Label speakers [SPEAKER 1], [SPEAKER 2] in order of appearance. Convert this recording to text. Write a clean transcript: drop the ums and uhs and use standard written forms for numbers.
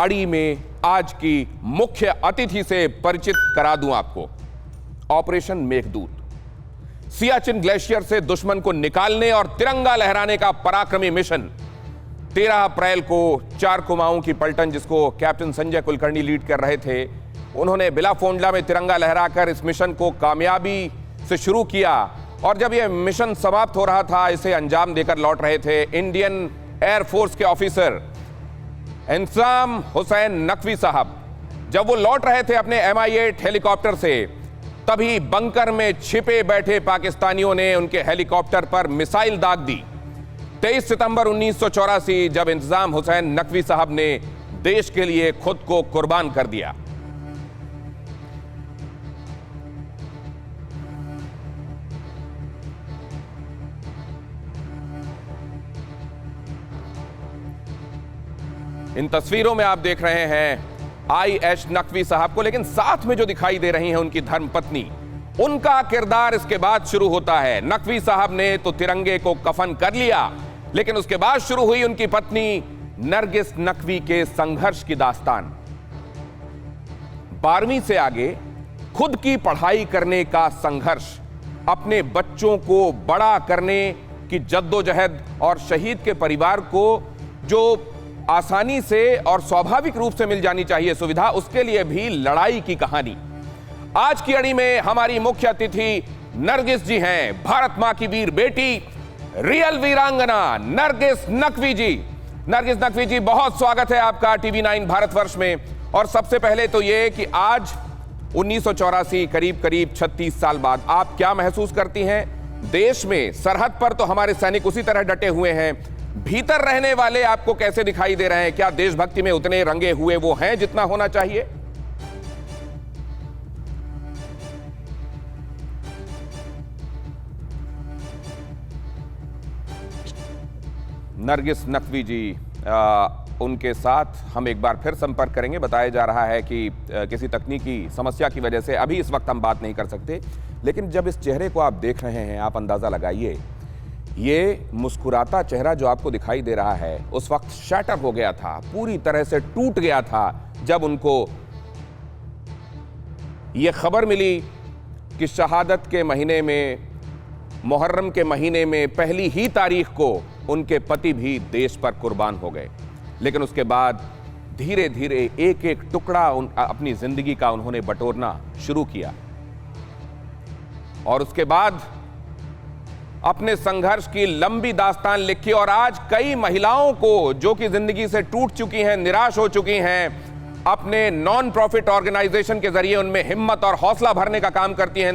[SPEAKER 1] अड़ी में आज की मुख्य अतिथि से परिचित करा दूं आपको। ऑपरेशन मेघदूत, सियाचिन ग्लेशियर से दुश्मन को निकालने और तिरंगा लहराने का पराक्रमी मिशन। 13 अप्रैल को 4 कुमाऊं की पलटन, जिसको कैप्टन संजय कुलकर्णी लीड कर रहे थे, उन्होंने बिलाफोंडला में तिरंगा लहराकर इस मिशन को कामयाबी से शुरू किया। और जब यह मिशन समाप्त हो रहा था, इसे अंजाम देकर लौट रहे थे इंडियन एयरफोर्स के ऑफिसर इंतजाम हुसैन नकवी साहब। जब वो लौट रहे थे अपने MI-8 हेलीकॉप्टर से, तभी बंकर में छिपे बैठे पाकिस्तानियों ने उनके हेलीकॉप्टर पर मिसाइल दाग दी। 23 सितंबर 1984, जब इंतजाम हुसैन नकवी साहब ने देश के लिए खुद को कुर्बान कर दिया। इन तस्वीरों में आप देख रहे हैं IH नकवी साहब को, लेकिन साथ में जो दिखाई दे रही हैं उनकी धर्मपत्नी, उनका किरदार इसके बाद शुरू होता है। नकवी साहब ने तो तिरंगे को कफन कर लिया, लेकिन उसके बाद शुरू हुई उनकी पत्नी नरगिस नकवी के संघर्ष की दास्तान। 12वीं से आगे खुद की पढ़ाई करने का संघर्ष, अपने बच्चों को बड़ा करने की जद्दोजहद और शहीद के परिवार को जो आसानी से और स्वाभाविक रूप से मिल जानी चाहिए सुविधा, उसके लिए भी लड़ाई की कहानी। आज की अड़ी में हमारी मुख्य अतिथि नरगिस जी हैं, भारत मां की वीर बेटी, रियल वीरांगना नरगिस नकवी जी। नरगिस नकवी जी, बहुत स्वागत है आपका TV9 भारतवर्ष में। और सबसे पहले तो ये कि आज 1984, करीब 36 साल बाद, आप क्या महसूस करती हैं? देश में सरहद पर तो हमारे सैनिक उसी तरह डटे हुए हैं, भीतर रहने वाले आपको कैसे दिखाई दे रहे हैं? क्या देशभक्ति में उतने रंगे हुए वो हैं जितना होना चाहिए? नरगिस नकवी जी, उनके साथ हम एक बार फिर संपर्क करेंगे। बताया जा रहा है कि किसी तकनीकी समस्या की वजह से अभी इस वक्त हम बात नहीं कर सकते, लेकिन जब इस चेहरे को आप देख रहे हैं, आप अंदाजा लगाइए, ये मुस्कुराता चेहरा जो आपको दिखाई दे रहा है, उस वक्त शैटर हो गया था, पूरी तरह से टूट गया था, जब उनको ये खबर मिली कि शहादत के महीने में, मुहर्रम के महीने में पहली ही तारीख को उनके पति भी देश पर कुर्बान हो गए। लेकिन उसके बाद धीरे धीरे एक एक टुकड़ा अपनी जिंदगी का उन्होंने बटोरना शुरू किया, और उसके बाद अपने संघर्ष की लंबी दास्तान लिखी। और आज कई महिलाओं को, जो कि जिंदगी से टूट चुकी हैं, निराश हो चुकी हैं, अपने नॉन प्रॉफिट ऑर्गेनाइजेशन के जरिए उनमें हिम्मत और हौसला भरने का काम करती हैं।